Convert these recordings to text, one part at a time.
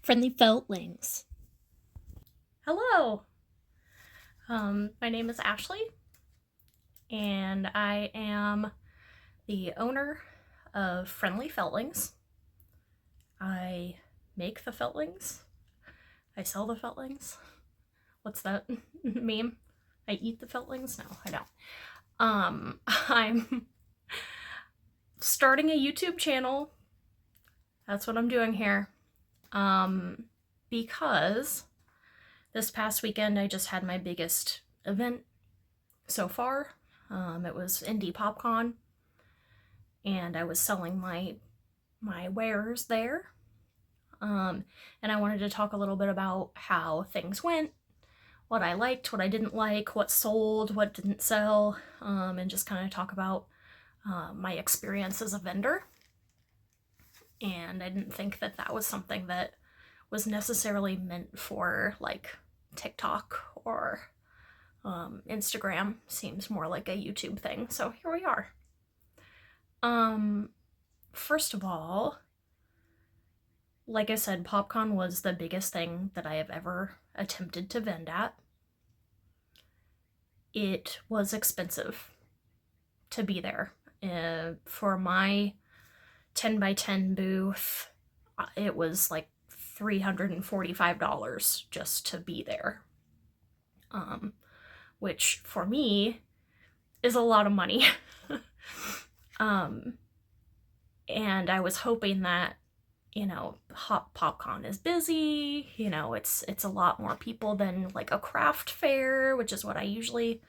Friendly Feltlings. Hello. My name is Ashley, and I am the owner of Friendly Feltlings. I make the feltlings. I sell the feltlings. What's that meme? I eat the feltlings? No, I don't. I'm starting a YouTube channel. That's what I'm doing here. Because this past weekend I just had my biggest event so far. It was Indie PopCon, and I was selling my wares there. And I wanted to talk a little bit about how things went, what I liked, what I didn't like, what sold, what didn't sell, and just kind of talk about my experience as a vendor. And I didn't think that that was something that was necessarily meant for like TikTok or Instagram. Seems more like a YouTube thing. So here we are. First of all, like I said, PopCon was the biggest thing that I have ever attempted to vend at. It was expensive to be there. For my 10 by 10 booth, it was like $345 just to be there. Which for me is a lot of money. And I was hoping that, PopCon is busy, it's a lot more people than like a craft fair, which is what I usually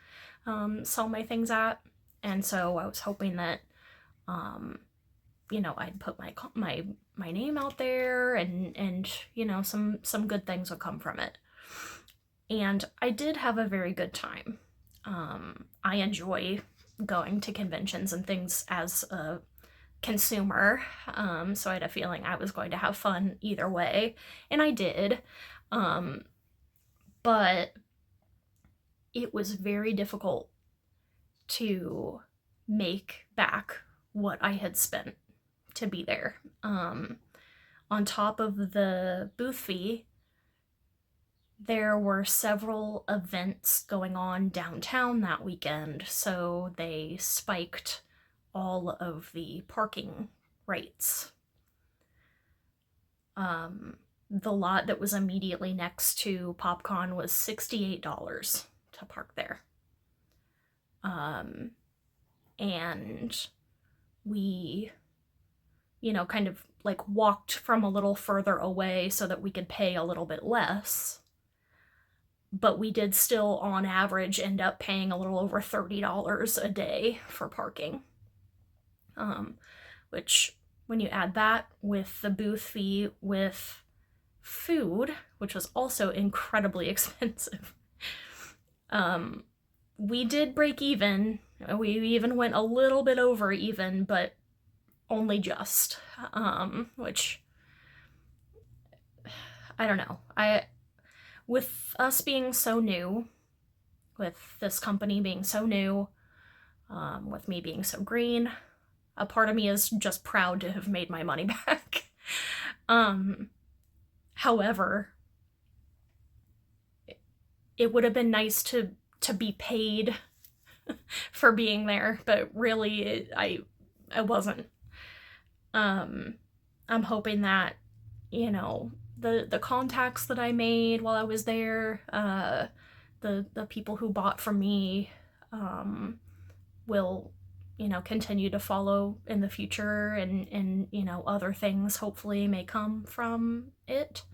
sell my things at. And so I was hoping that, I'd put my name out there and some good things would come from it. And I did have a very good time. I enjoy going to conventions and things as a consumer, so I had a feeling I was going to have fun either way, and I did. But it was very difficult to make back what I had spent to be there. On top of the booth fee, there were several events going on downtown that weekend, so they spiked all of the parking rates. The lot that was immediately next to PopCon was $68 to park there. And we, kind of like walked from a little further away so that we could pay a little bit less. But we did still, on average, end up paying a little over $30 a day for parking. Which, when you add that with the booth fee, with food, which was also incredibly expensive, we did break even. We even went a little bit over even, but only just, which, I don't know. With us being so new, with this company being so new, with me being so green, a part of me is just proud to have made my money back. However, it would have been nice to be paid for being there, but really I wasn't. I'm hoping that, the contacts that I made while I was there, the people who bought from me, will, continue to follow in the future, and other things hopefully may come from it.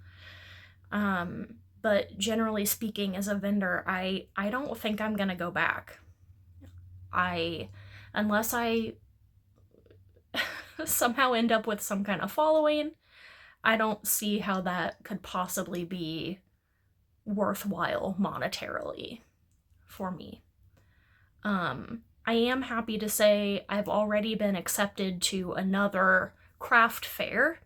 But generally speaking, as a vendor, I don't think I'm gonna go back. Unless I somehow end up with some kind of following, I don't see how that could possibly be worthwhile monetarily for me. I am happy to say I've already been accepted to another craft fair.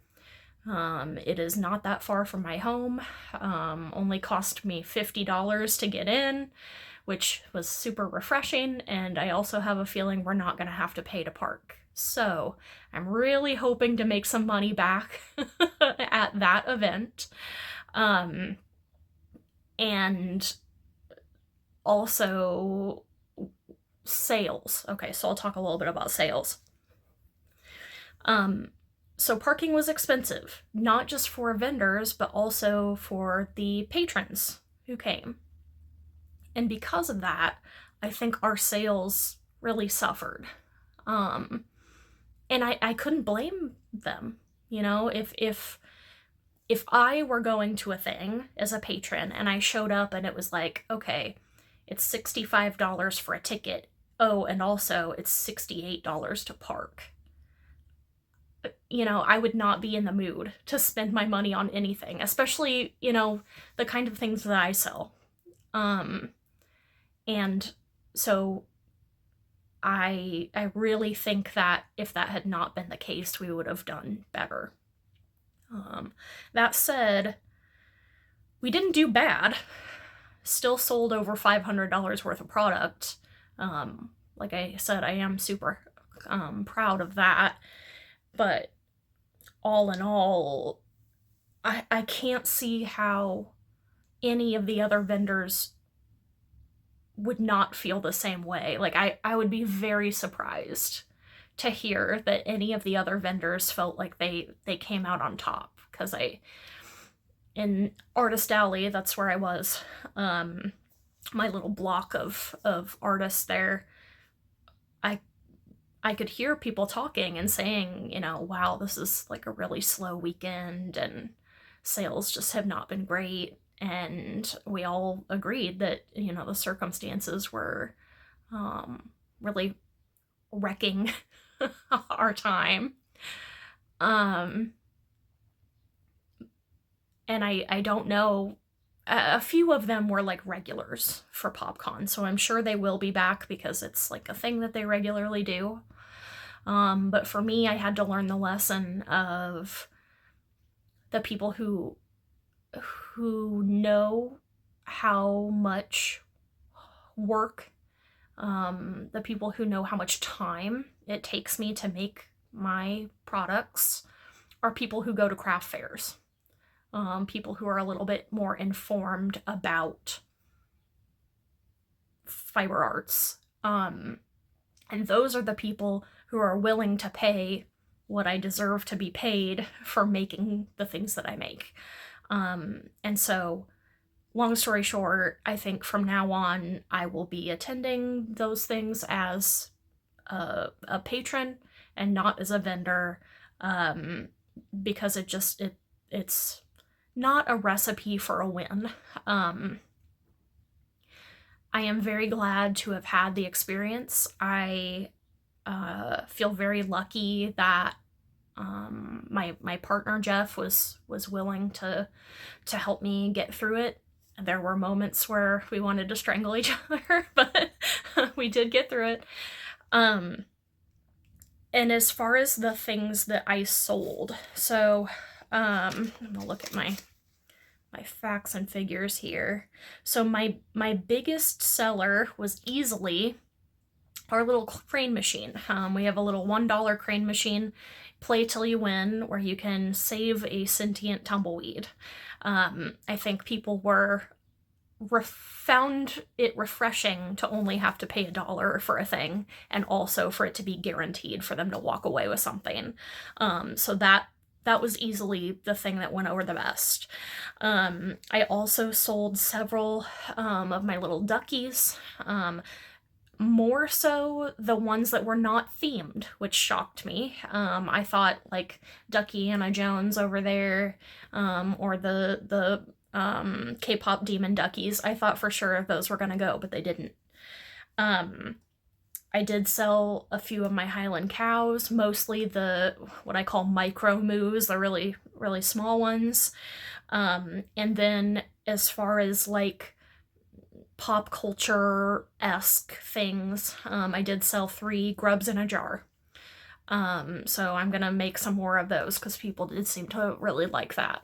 It is not that far from my home. Only cost me $50 to get in, which was super refreshing, and I also have a feeling we're not going to have to pay to park. So I'm really hoping to make some money back at that event. And also sales. Okay, so I'll talk a little bit about sales. So parking was expensive, not just for vendors, but also for the patrons who came. And because of that, I think our sales really suffered. And I couldn't blame them. You know, if I were going to a thing as a patron and I showed up and it was like, okay, it's $65 for a ticket. Oh, and also it's $68 to park. You know, I would not be in the mood to spend my money on anything, especially, you know, the kind of things that I sell. And so I really think that if that had not been the case, we would have done better. That said, we didn't do bad. Still sold over $500 worth of product. Like I said, I am super proud of that. But all in all, I can't see how any of the other vendors would not feel the same way. Like, I would be very surprised to hear that any of the other vendors felt like they came out on top. Because in Artist Alley, that's where I was, my little block of artists there, I could hear people talking and saying, you know, wow, this is like a really slow weekend and sales just have not been great. And we all agreed that, you know, the circumstances were really wrecking our time. And I don't know, a few of them were like regulars for PopCon, so I'm sure they will be back because it's like a thing that they regularly do. But for me, I had to learn the lesson of the people who know how much work, the people who know how much time it takes me to make my products are people who go to craft fairs. People who are a little bit more informed about fiber arts. And those are the people who are willing to pay what I deserve to be paid for making the things that I make. And so, long story short, I think from now on, I will be attending those things as a patron and not as a vendor, because it's not a recipe for a win. I am very glad to have had the experience. I feel very lucky that my partner Jeff was willing to help me get through it. There were moments where we wanted to strangle each other, but we did get through it. And as far as the things that I sold, so I'm gonna look at my facts and figures here. So my biggest seller was easily our little crane machine. We have a little $1 crane machine, play till you win, where you can save a sentient tumbleweed. I think people found it refreshing to only have to pay $1 for a thing, and also for it to be guaranteed for them to walk away with something. So that was easily the thing that went over the best. I also sold several of my little duckies. More so the ones that were not themed, which shocked me. I thought like Duckiana Jones over there, or the K-pop demon duckies, I thought for sure those were gonna go, but they didn't. I did sell a few of my Highland cows, mostly the what I call micro moos, the really, really small ones. And then as far as like pop culture-esque things, I did sell 3 grubs in a jar. So I'm gonna make some more of those because people did seem to really like that.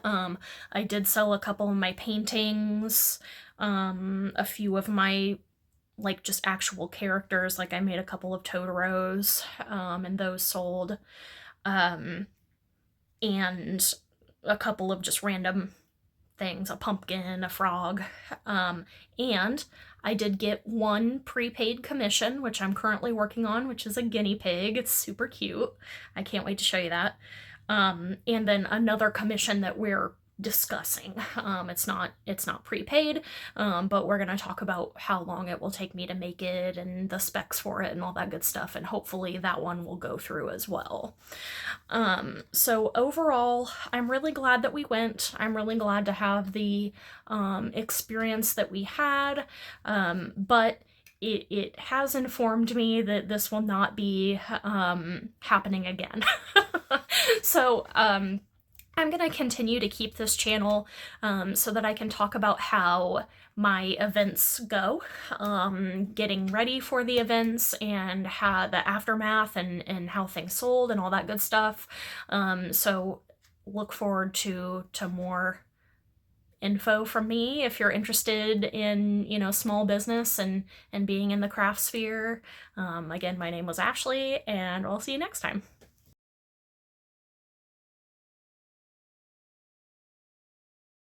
I did sell a couple of my paintings, a few of my like just actual characters. Like I made a couple of Totoros, and those sold, and a couple of just random things, a pumpkin, a frog, and I did get one prepaid commission, which I'm currently working on, which is a guinea pig. It's super cute. I can't wait to show you that. And then another commission that we're discussing. It's not prepaid, but we're gonna talk about how long it will take me to make it and the specs for it and all that good stuff, and hopefully that one will go through as well. So overall, I'm really glad that we went. I'm really glad to have the experience that we had, but it has informed me that this will not be happening again. So I'm going to continue to keep this channel so that I can talk about how my events go, getting ready for the events and how the aftermath and how things sold and all that good stuff. So look forward to more info from me if you're interested in, small business and being in the craft sphere. Again, my name was Ashley, and I'll see you next time.